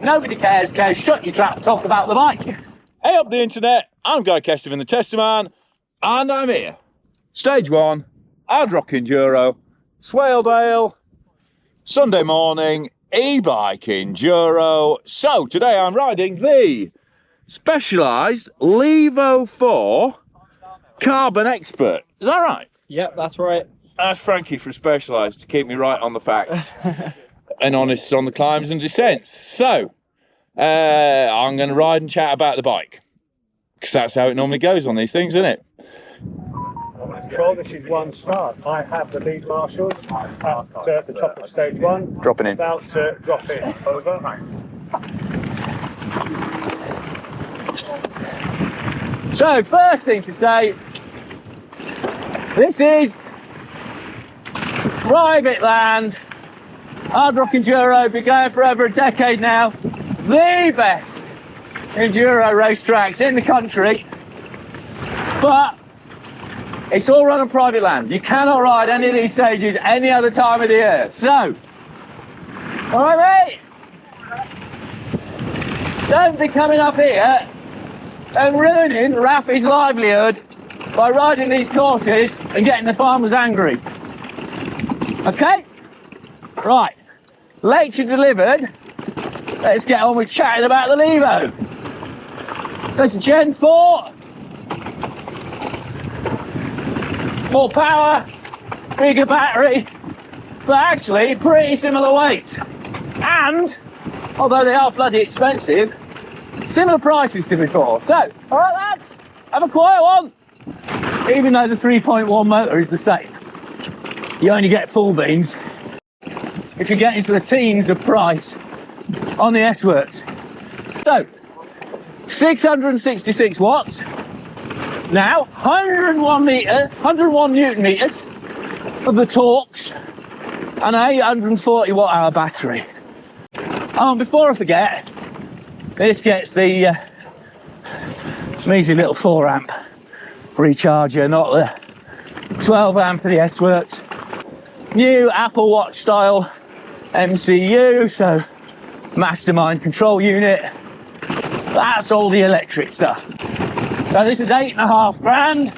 nobody cares, shut your trap, talk about the bike. Hey up the internet, I'm Guy Kestevan the Testaman, and I'm here. Stage 1, Ard Rock Enduro, Swaledale, Sunday morning, e-bike enduro. So today I'm riding the specialised Levo 4 Carbon Expert. Is that right? Yep, that's right. That's Frankie for Specialised to keep me right on the facts and honest on the climbs and descents. So I'm going to ride and chat about the bike because that's how it normally goes on these things, isn't it? Well, this is 1 start. I have the lead marshals at the top of stage 1. Dropping in. About to drop in. Over. So, first thing to say, this is private land. Ard Rock Enduro, been going for over a decade now. The best enduro racetracks in the country, but it's all run on private land. You cannot ride any of these stages any other time of the year. So, all right, mate? Don't be coming up here and ruining Rafi's livelihood by riding these courses and getting the farmers angry. Okay? Right. Lecture delivered. Let's get on with chatting about the Levo. So it's a Gen 4. More power, bigger battery, but actually pretty similar weight. And, although they are bloody expensive, similar prices to before. So, all right lads, have a quiet one. Even though the 3.1 motor is the same. You only get full beams if you get into the teens of price on the S-Works. So, 666 watts. Now, 101 newton meters of the torques and a 840 watt hour battery. Oh, and before I forget, this gets the measly little 4 amp recharger, not the 12 amp of the S-Works. New Apple Watch style MCU, so mastermind control unit. That's all the electric stuff. So this is 8.5 grand.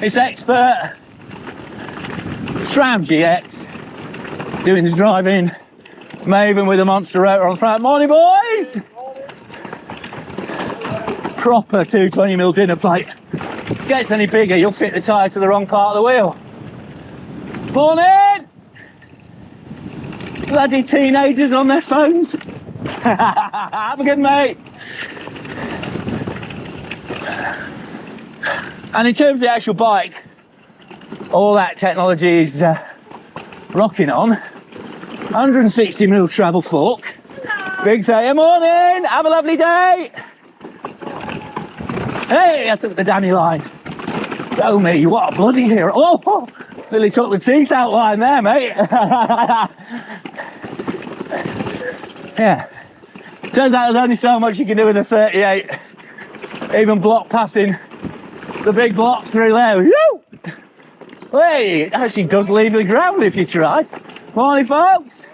It's expert. SRAM GX doing the driving. Maven with a monster rotor on front. Morning, boys. Proper 220mm dinner plate. Gets any bigger, you'll fit the tyre to the wrong part of the wheel. Morning. Bloody teenagers on their phones. Have a good mate. And in terms of the actual bike, all that technology is rocking on. 160mm travel fork. Big thing. Morning, have a lovely day. Hey, I took the Danny line. Show me, what a bloody hero. Oh, nearly took the teeth out line there, mate. Yeah. Turns out there's only so much you can do with a 38. Even block passing the big blocks through there. Woo! Hey, it actually does leave the ground if you try. Morning, folks.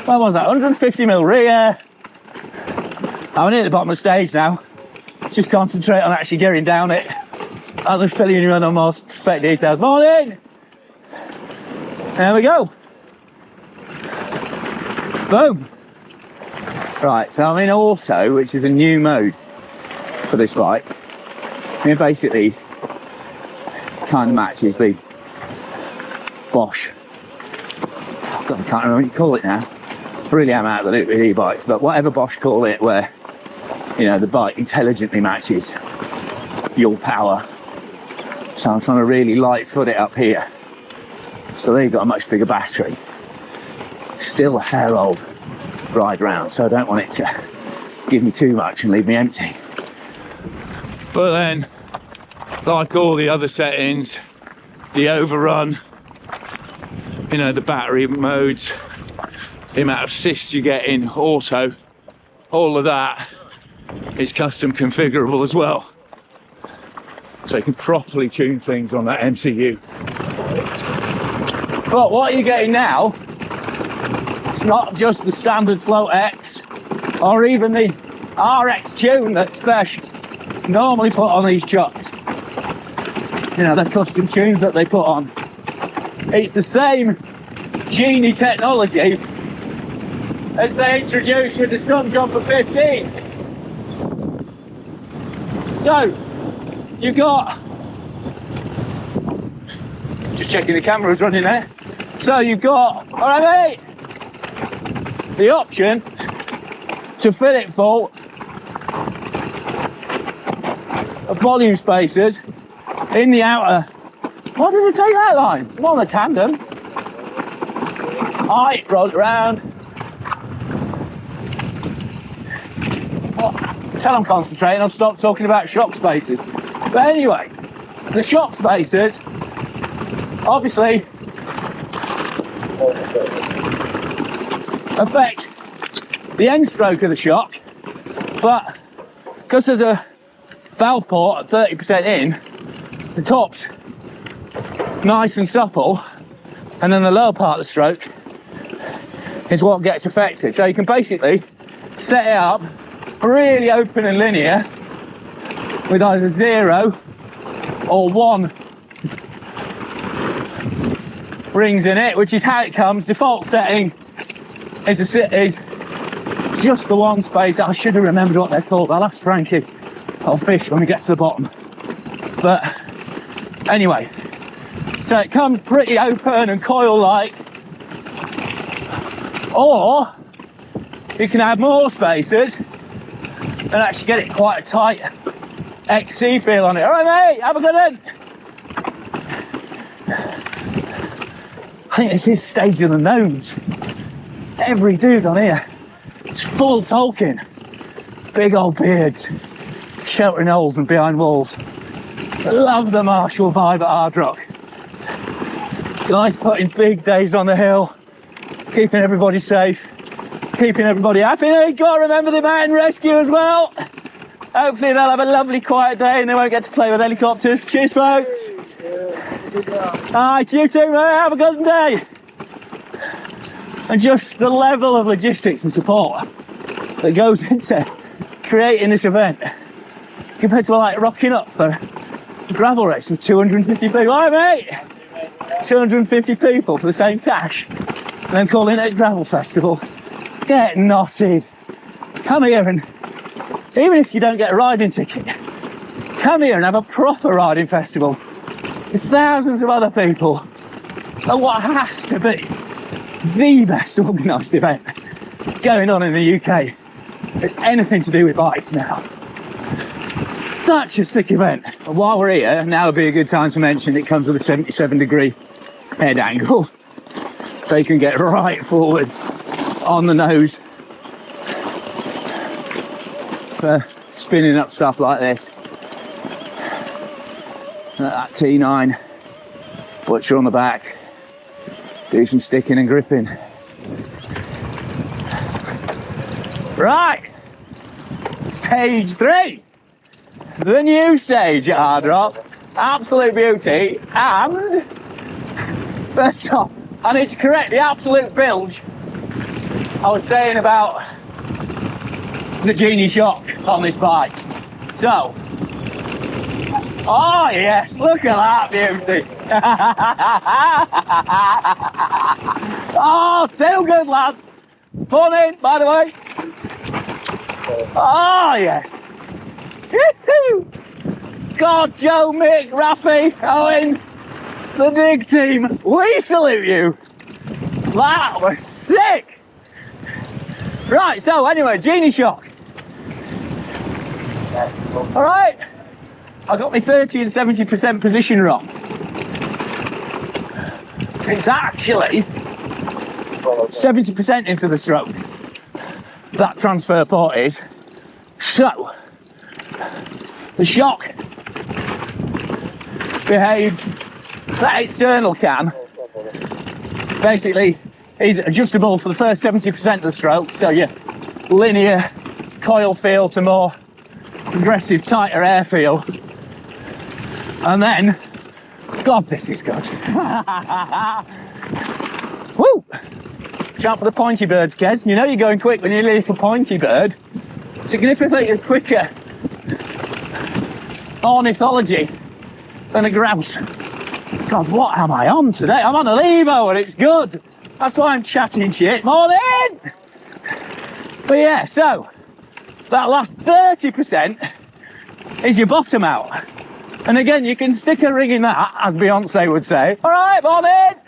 What was that? 150mm rear. I'm near the bottom of the stage now. Just concentrate on actually getting down it. I'll just fill you in on more spec details. Morning. There we go. Boom. Right, so I'm in auto, which is a new mode for this bike. It basically kind of matches the Bosch. Oh God, I can't remember what you call it now. I really am out of the loop with e-bikes, but whatever Bosch call it, where, you know, the bike intelligently matches your power. So I'm trying to really light foot it up here. So they've got a much bigger battery. Still a fair old ride round, so I don't want it to give me too much and leave me empty. But then, like all the other settings, the overrun, you know, the battery modes, the amount of assists you get in auto, all of that is custom configurable as well. So you can properly tune things on that MCU. But what you're getting now, It's not just the standard Float X or even the RX tune that Spesh normally put on these chucks. You know, the custom tunes that they put on. It's the same Genie technology as they introduced with the Stunt Jumper 15. So, you've got, just checking the camera's running there. So you've got, all right mate, the option to fill it full of volume spacers in the outer. Why did it take that line? I'm on a tandem. Alright, roll it round. Tell I'm concentrating, I've stopped talking about shock spacers. But anyway, the shock spacers obviously affect the end stroke of the shock, but because there's a valve port at 30% in, the top's nice and supple, and then the lower part of the stroke is what gets affected. So you can basically set it up really open and linear with either 0 or 1 rings in it, which is how it comes. Default setting is just the one space. I should have remembered what they're called. I'll ask Frankie. I'll fish when we get to the bottom. But anyway, so it comes pretty open and coil-like, or you can add more spacers and actually get it quite a tight XC feel on it. All right, mate, have a good one. I think this is stage of the nose. Every dude on here is full talking, big old beards, sheltering holes and behind walls. I love the martial vibe at Ard Rock. Guys putting big days on the hill, keeping everybody safe, keeping everybody happy. You've got to remember the mountain rescue as well. Hopefully they'll have a lovely quiet day and they won't get to play with helicopters. Cheers, folks. Alright, you too, mate. Have a good day. And just the level of logistics and support that goes into creating this event compared to like rocking up for a gravel race with 250 people. All right, mate. 250 people for the same cash and then calling it a gravel festival. Get knotted. Come here, and even if you don't get a riding ticket, come here and have a proper riding festival with thousands of other people at what has to be the best organised event going on in the UK. It's anything to do with bikes now. Such a sick event. And while we're here, now would be a good time to mention it comes with a 77-degree head angle, so you can get right forward on the nose for spinning up stuff like this. That T9 butcher on the back, do some sticking and gripping. Right, stage 3, the new stage at Ard Rock. Absolute beauty. And first off, I need to correct the absolute bilge I was saying about the Genie shock on this bike. So, oh yes, look at that beauty. Oh, too good, lad. Morning, by the way. Oh yes. God, Joe, Mick, Rafi, Owen, the big team, we salute you. That was sick. Right, so anyway, Genie shock. All right, I got my 30 and 70% position wrong. It's actually 70% into the stroke. That transfer port is. So, the shock behaves, that external cam basically is adjustable for the first 70% of the stroke, so your linear coil feel to more progressive, tighter air feel. And then, God, this is good. Woo! Watch out for the pointy birds, Kez. You know you're going quick when you're a little pointy bird. Significantly quicker ornithology than a grouse. God, what am I on today? I'm on a Levo and it's good. That's why I'm chatting shit. Morning! But yeah, so that last 30% is your bottom out. And again, you can stick a ring in that, as Beyonce would say. All right, morning!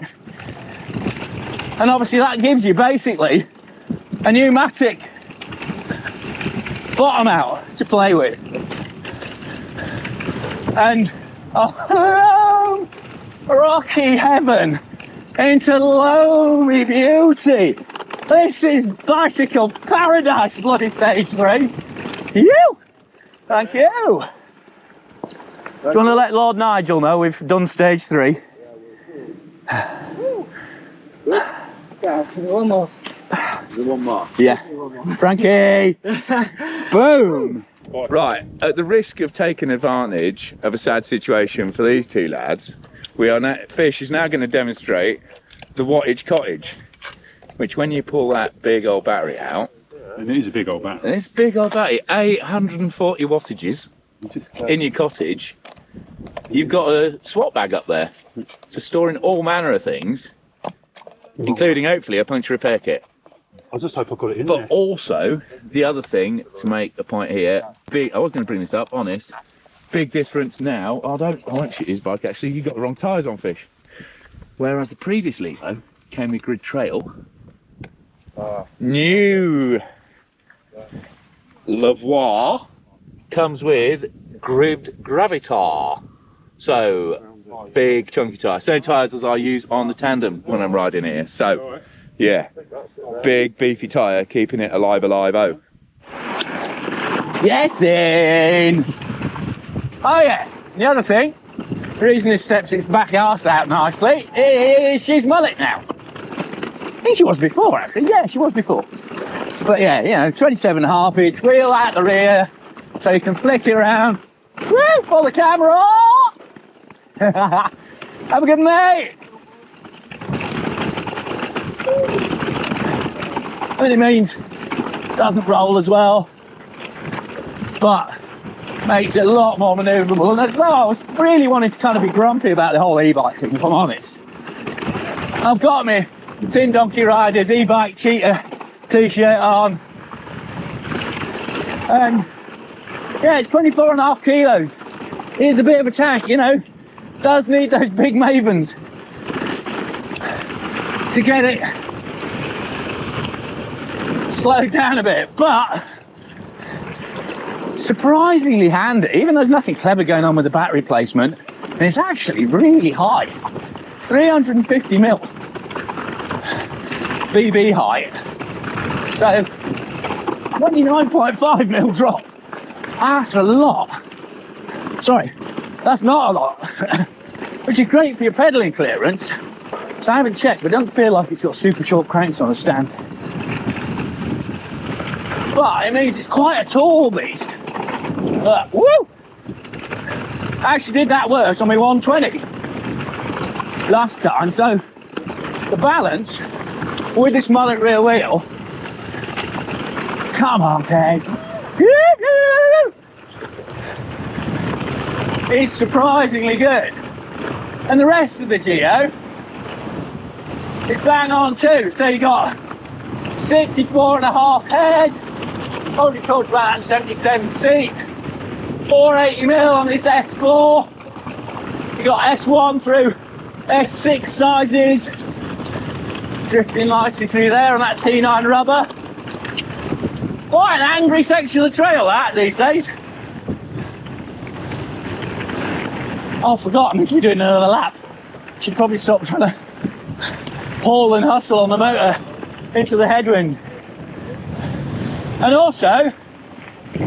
And obviously that gives you basically a pneumatic bottom out to play with. And oh, rocky heaven into loamy beauty. This is bicycle paradise, bloody stage 3. You! Thank you! Do you want to let Lord Nigel know we've done stage 3? One more. One more. Yeah. Frankie! Boom! Right, at the risk of taking advantage of a sad situation for these two lads, Fish is now going to demonstrate the wattage cottage, which when you pull that big old battery out, it is a big old battery. It's big old battery, 840 wattages in your cottage. You've got a swap bag up there for storing all manner of things, including hopefully a puncture repair kit. I just hope I got it in But there. also, the other thing to make a point here, I was going to bring this up, honest, big difference now. I won't shoot his bike actually, you got the wrong tyres on, Fish. Whereas the previous Levo came with grid trail, new Levo comes with grid gravitar. So, big chunky tyre. Same tyres as I use on the tandem when I'm riding here. So, yeah, big beefy tyre, keeping it alive. Oh. Get in! Oh yeah, the other thing, the reason it steps its back arse out nicely is she's mullet now. I think she was before actually, yeah, she was before. So, but yeah, you know, 27.5-inch wheel out the rear, so you can flick it around. Woo, for the camera! Have a good night! And it means it doesn't roll as well, but makes it a lot more manoeuvrable. And that's I was really wanting to kind of be grumpy about the whole e-bike thing, if I'm honest. I've got my Tin Donkey Riders e-bike cheater t-shirt on, and yeah, it's 24.5 kilos. It is a bit of a task, you know. Does need those big mavens to get it slowed down a bit, but surprisingly handy, even though there's nothing clever going on with the battery placement, and it's actually really high. 350 mil BB height. So 29.5 mil drop. That's a lot. Sorry, that's not a lot. Which is great for your pedalling clearance. So I haven't checked, but it doesn't feel like it's got super short cranks on the stand. But it means it's quite a tall beast. Woo! I actually did that worse on my 120 last time, so the balance with this mullet rear wheel, come on, Kez, is surprisingly good. And the rest of the Geo is bang on too. So you got 64.5 head, only talked about that 77 seat, 480 mil on this S4. You got S1 through S6 sizes, drifting nicely through there on that T9 rubber. Quite an angry section of the trail that these days. I've forgotten if you're doing another lap. Should probably stop trying to haul and hustle on the motor into the headwind. And also,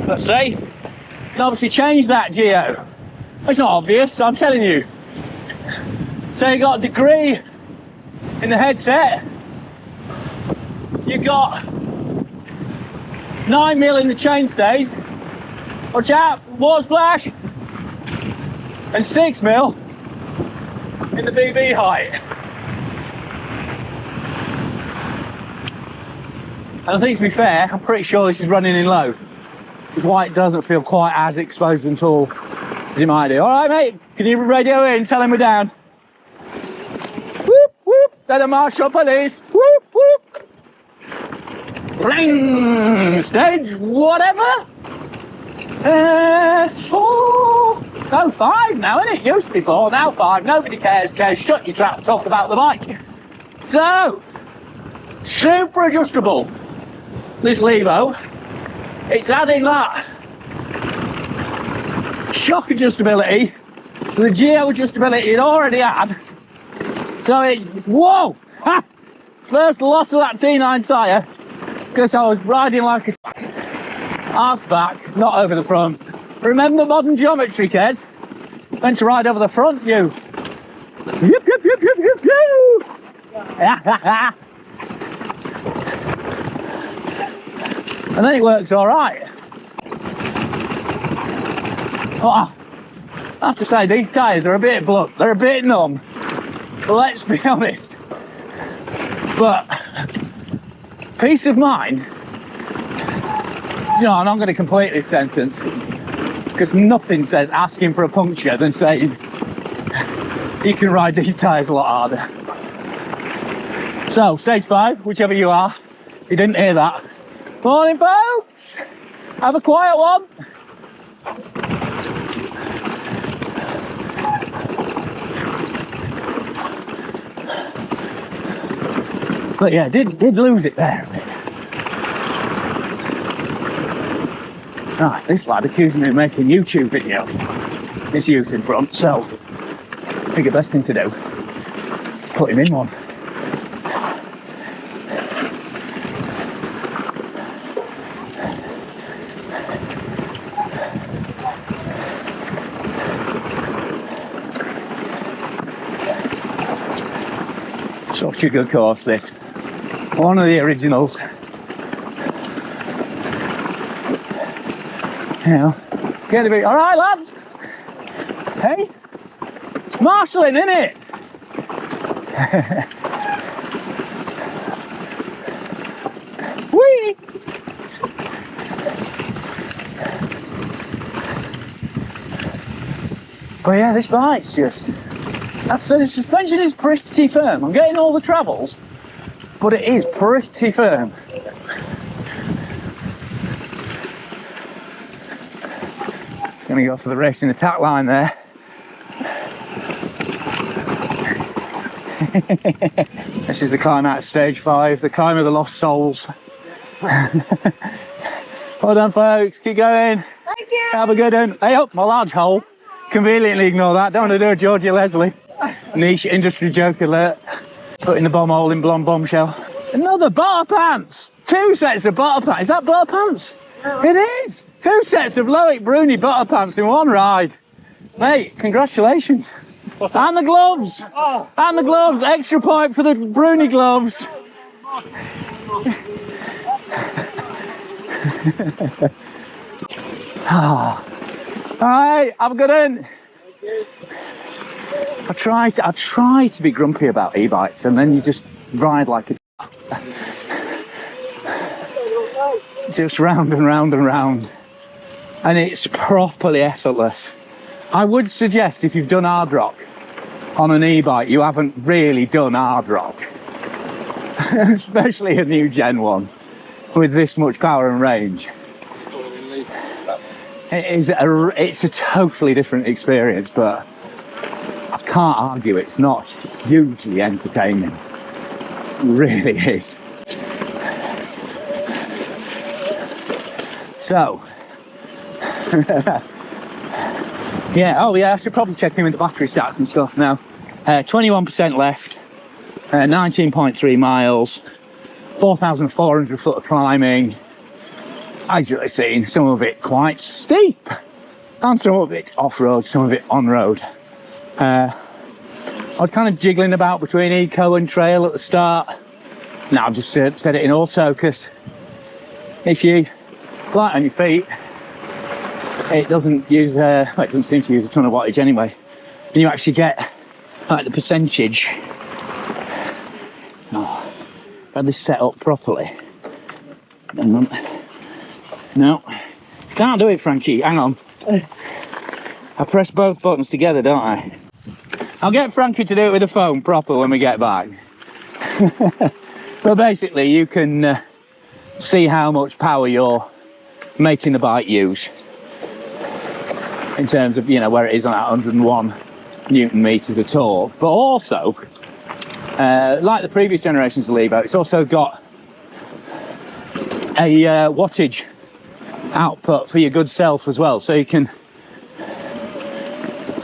let's say, you can obviously change that Geo. It's not obvious, I'm telling you. So you got a degree in the headset. You've got 9 mil in the chainstays. Watch out, water splash. And 6 mil in the BB height. And I think, to be fair, I'm pretty sure this is running in low, which is why it doesn't feel quite as exposed and tall as it might do. All right, mate, can you radio in, tell him we're down? Whoop, whoop, they're the Marshall Police. Whoop, whoop. Bling, stage whatever. 4, no 5 now, isn't it? Used to be 4, now 5. Nobody cares. Shut your trap, talk about the bike. So, super adjustable. This Levo, it's adding that shock adjustability to the geo adjustability it already had. So it's, whoa! Ha! First loss of that T9 tyre, because I was riding like a arse back, not over the front. Remember modern geometry, Kez? Meant to ride over the front, you. Yip, yip, yip, yip, yip, yip. And then it works all right. Oh, I have to say, these tyres are a bit blunt. They're a bit numb. Let's be honest. But peace of mind. You know, I'm not going to complete this sentence because nothing says asking for a puncture than saying you can ride these tyres a lot harder. So, stage 5, whichever you are, if you didn't hear that. Morning, folks! Have a quiet one. But yeah, did lose it there a bit. Right, this lad accused me of making YouTube videos. This youth in front, so I think the best thing to do is put him in one. Such a good course, this. One of the originals. You know, get a bit. All right, lads. Hey, marshalling, innit? Whee! But yeah, this bike's just. So the suspension is pretty firm. I'm getting all the travels, but it is pretty firm. Gonna go for the racing attack line there. This is the climb out of stage 5, the climb of the lost souls. Well done, folks. Keep going. Thank you. Have a good one. Hey up, my large hole. Conveniently ignore that. Don't want to do a Georgia Leslie. Niche industry joke alert. Putting the bomb hole in blonde bombshell. Another butter pants. 2 sets of butter pants. Is that butter pants? It is. 2 sets of Loic Bruni butter pants in one ride. Mate, congratulations. And the gloves. And the gloves. Extra point for the Bruni gloves. All right, have a good one. I try to be grumpy about e-bikes, and then you just ride like a just round and round and round, and it's properly effortless. I would suggest if you've done Ard Rock on an e-bike, you haven't really done Ard Rock, especially a new gen one with this much power and range. It's a totally different experience, but I can't argue it's not hugely entertaining. It really is. So, yeah, oh yeah, I should probably check in with the battery stats and stuff now. 21% left, 19.3 miles, 4,400 foot of climbing. As you've seen, some of it quite steep, and some of it off-road, some of it on-road. I was kind of jiggling about between eco and trail at the start. Now I've just set it in auto, because if you light on your feet, it doesn't use, well, it doesn't seem to use a ton of wattage anyway. And you actually get like the percentage. Oh, if I had this set up properly, Hang on. No. Can't do it, Frankie. Hang on. I press both buttons together, don't I? I'll get Frankie to do it with the phone proper when we get back. But basically, you can see how much power you're making the bike use in terms of, you know, where it is on that 101 Newton meters of torque. But also, like the previous generations of Levo, it's also got a wattage output for your good self as well, so you can,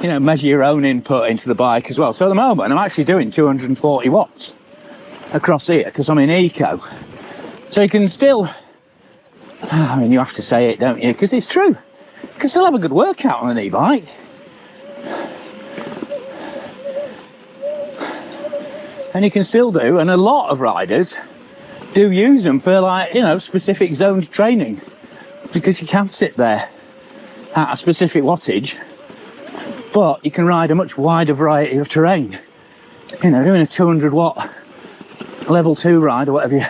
you know, measure your own input into the bike as well. So at the moment I'm actually doing 240 watts across here because I'm in eco, so you can still, I mean, you have to say it, don't you, because it's true, you can still have a good workout on an e-bike. And you can still do, and a lot of riders do use them for, like, you know, specific zoned training, because you can sit there at a specific wattage, but you can ride a much wider variety of terrain. You know, doing a 200 watt level 2 ride, or whatever your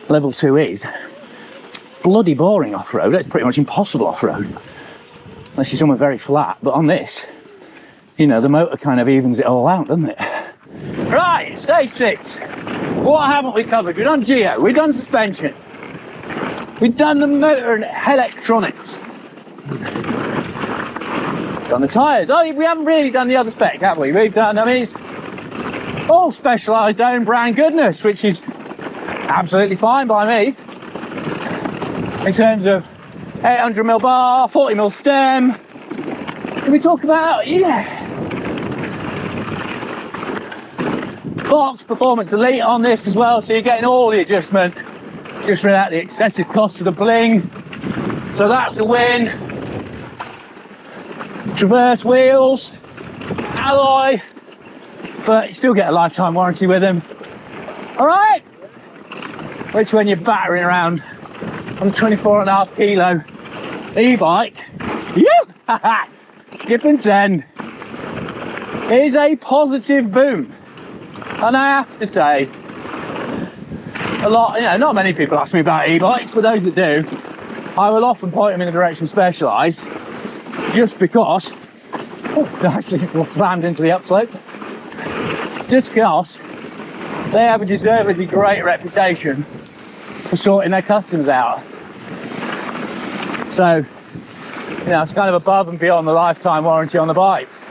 level 2 is, bloody boring off-road. It's pretty much impossible off-road unless you're somewhere very flat. But on this, you know, the motor kind of evens it all out, doesn't it? Right, stage 6. What haven't we covered? We've done geo, we've done suspension, we've done the motor and electronics, done the tyres. Oh, we haven't really done the other spec, have we? We've done, I mean, it's all specialised own brand goodness, which is absolutely fine by me. In terms of 800mm bar, 40mm stem. Can we talk about, yeah, Box Performance Elite on this as well, so you're getting all the adjustment just without the excessive cost of the bling, so that's a win. Traverse wheels, alloy, but you still get a lifetime warranty with them. All right, which when you're battering around on a 24.5 kilo e-bike, skip and send is a positive boom. And I have to say, a lot, you know, not many people ask me about e-bikes, but those that do, I will often point them in the direction Specialized, just because, oh, actually slammed into the upslope, just because they have a deservedly great reputation for sorting their customers out. So, you know, it's kind of above and beyond the lifetime warranty on the bikes.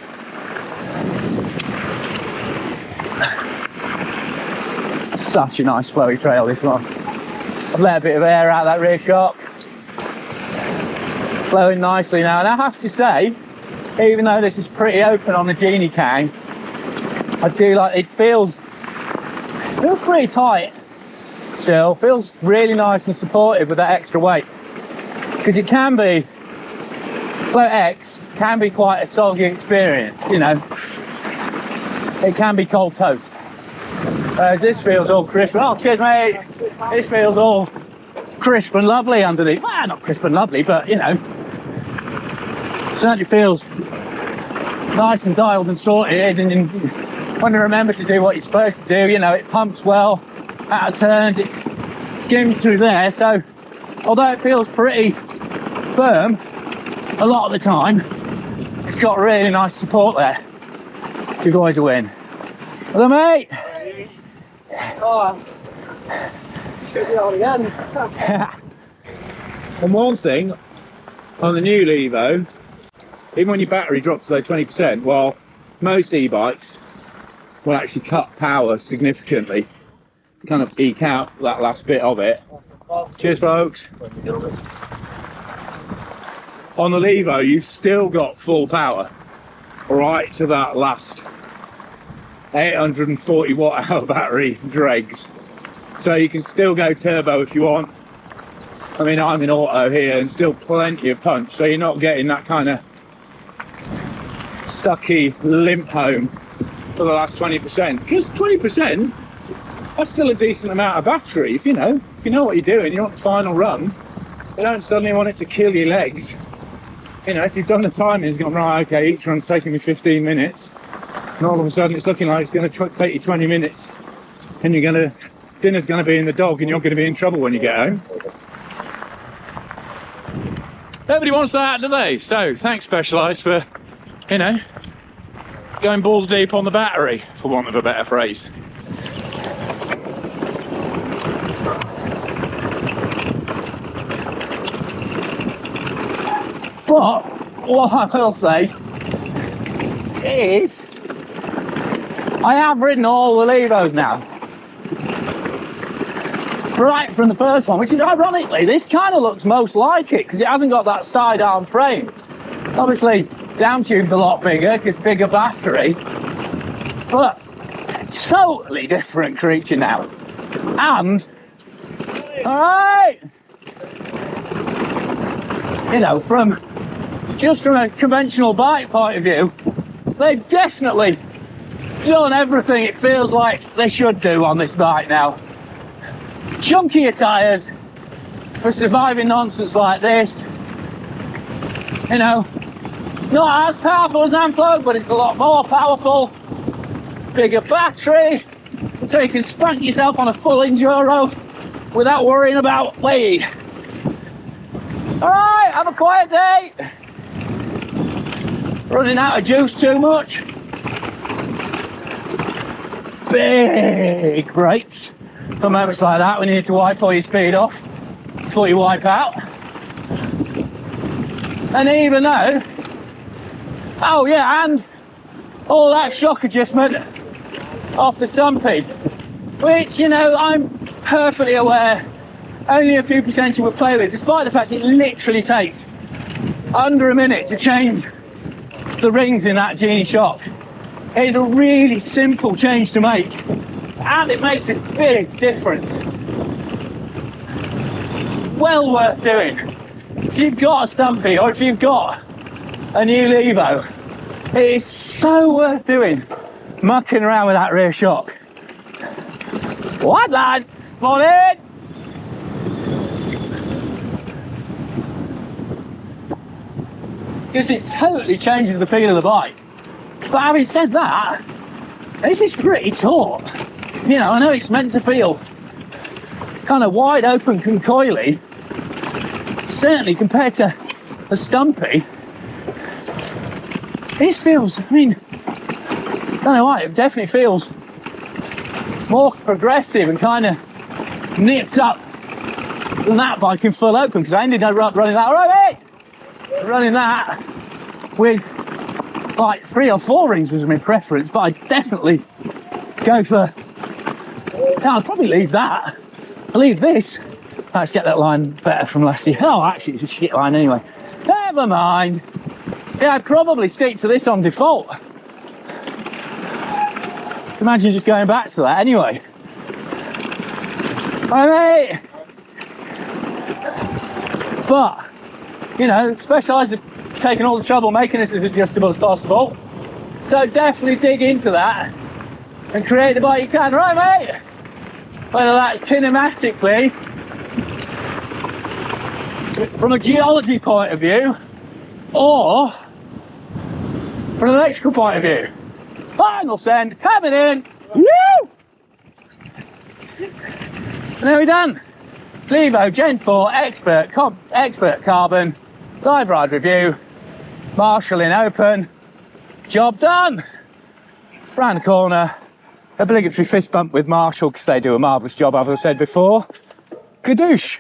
Such a nice flowy trail, this one. I've let a bit of air out that rear shock, flowing nicely now. And I have to say, even though this is pretty open on the Genie Kang, I do like it. Feels pretty tight still, feels really nice and supportive with that extra weight, because it can be, Float X can be quite a soggy experience, you know, it can be cold toast. This feels all crisp. Oh, cheers, mate. This feels all crisp and lovely underneath. Well, not crisp and lovely, but, you know, certainly feels nice and dialed and sorted. And when you remember to do what you're supposed to do, you know, it pumps well out of turns, it skims through there. So, although it feels pretty firm a lot of the time, it's got really nice support there, which is always a win. Hello, mate. Oh, should be on again. And one thing on the new Levo, even when your battery drops below 20%, while most e-bikes will actually cut power significantly to kind of eke out that last bit of it. Cheers, folks. On the Levo, you've still got full power right to that last 840 watt hour battery dregs, so you can still go turbo if you want. I mean, I'm in auto here and still plenty of punch, so you're not getting that kind of sucky limp home for the last 20%, because 20%, that's still a decent amount of battery. If you know what you're doing, you're on the final run, you don't suddenly want it to kill your legs. You know, if you've done the timing, it's gone, right, okay, each run's taking me 15 minutes, and all of a sudden it's looking like it's going to take you 20 minutes, and dinner's going to be in the dog, and you're going to be in trouble when you get home. Nobody wants that, do they? So thanks Specialized for, you know, going balls deep on the battery, for want of a better phrase. But what I will say is, I have ridden all the Levos now. Right from the first one, which is ironically, this kind of looks most like it because it hasn't got that side arm frame. Obviously, down tube's a lot bigger because bigger battery, but totally different creature now. And, all right, you know, just from a conventional bike point of view, they've definitely done everything it feels like they should do on this bike now. Chunkier tyres for surviving nonsense like this. You know, it's not as powerful as Amplo, but it's a lot more powerful. Bigger battery, so you can spank yourself on a full enduro without worrying about weight. Alright, have a quiet day. Running out of juice too much. Big brakes. For moments like that, when you need to wipe all your speed off before you wipe out. And even though, oh yeah, and all that shock adjustment off the stumpy, which, you know, I'm perfectly aware only a few percent you would play with, despite the fact it literally takes under a minute to change the rings in that Genie shock. It is a really simple change to make, and it makes a big difference. Well worth doing. If you've got a stumpy or if you've got a new Levo, it is so worth doing, mucking around with that rear shock. What, lad? Come on in. Because it totally changes the feel of the bike. But having said that, this is pretty taut. You know, I know it's meant to feel kind of wide open and coily. Certainly compared to a stumpy, this feels, I mean, I don't know why, it definitely feels more progressive and kind of nipped up than that bike in full open, because I ended up running that, right, running that with like 3 or 4 rings was my preference, but I'd definitely go for, I'll probably leave that. I'll leave this. Let's get that line better from last year. Oh, actually, it's a shit line anyway. Never mind. Yeah, I'd probably stick to this on default. Imagine just going back to that anyway. Alright. But, you know, Specialized have taken all the trouble making this as adjustable as possible. So definitely dig into that and create the bike you can. Right, mate? Whether that's kinematically, from a geology point of view, or from an electrical point of view. Final send, coming in. Woo! And there we done. Levo Gen 4 expert carbon, live ride review, Marshall in open, job done. Round the corner, obligatory fist bump with Marshall because they do a marvellous job, as I said before. Kadoosh.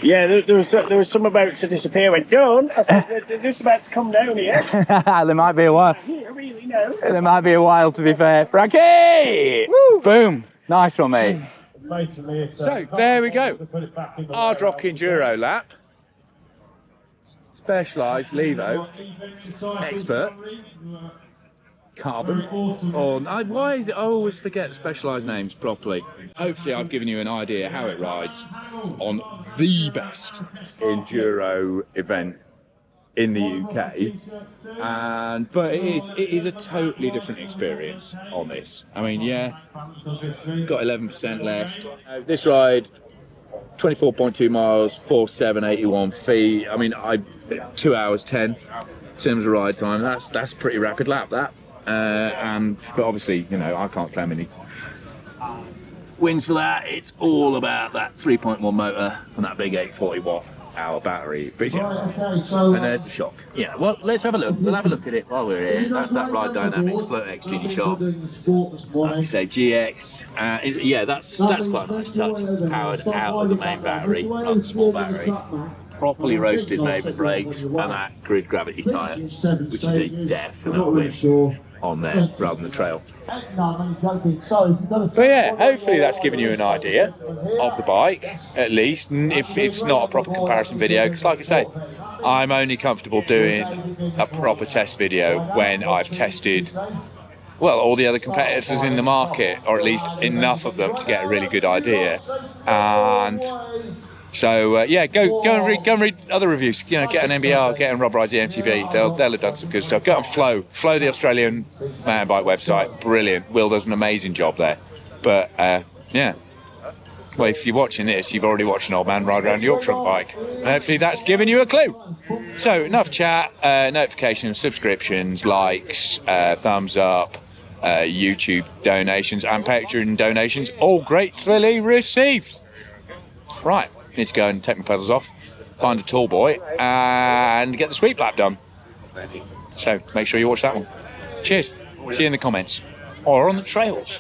Yeah, there was some about to disappear. Went done. I said they're just about to come down here. There might be a while. Here, really, no. There might be a while, to be fair. Frankie! Woo! Boom. Nice one, mate. So there we go. Ard Rock Enduro lap. Specialized Levo. Expert. Carbon. Why is it I always forget Specialized names properly? Hopefully I've given you an idea how it rides on the best enduro event in the UK, but it is a totally different experience on this. I mean, yeah, got 11% left. This ride, 24.2 miles, 4,781 feet. I mean, 2 hours 10 in terms of ride time. That's pretty rapid lap, that. But obviously, you know, I can't claim any wins for that. It's all about that 3.1 motor and that big 840 watt hour battery. But and there's the shock. Yeah, well, let's have a look. We'll have a look at it while we're here. That's that Ride Dynamics Float X Genie shock. Like I say, GX. Yeah, that's quite a nice touch. It's powered out of the main battery, not the small battery. Properly roasted Maven brakes and that grid gravity tyre, which is a definite win on there rather than the trail. So yeah, hopefully that's given you an idea of the bike, at least, if it's not a proper comparison video, because like I say, I'm only comfortable doing a proper test video when I've tested, well, all the other competitors in the market, or at least enough of them to get a really good idea. And so yeah, go and read other reviews. You know, get an MBR, get on Rob Rides E-MTB. They'll have done some good stuff. Go on Flow, the Australian mountain bike website, brilliant. Will does an amazing job there. But yeah, well, if you're watching this, you've already watched an old man ride around a Yorkshire on a bike, and hopefully that's given you a clue. So enough chat. Notifications, subscriptions, likes, thumbs up, YouTube donations, and Patreon donations, all gratefully received. Right. Need to go and take my pedals off, find a tall boy, and get the sweep lap done. So make sure you watch that one. Cheers. See you in the comments or on the trails.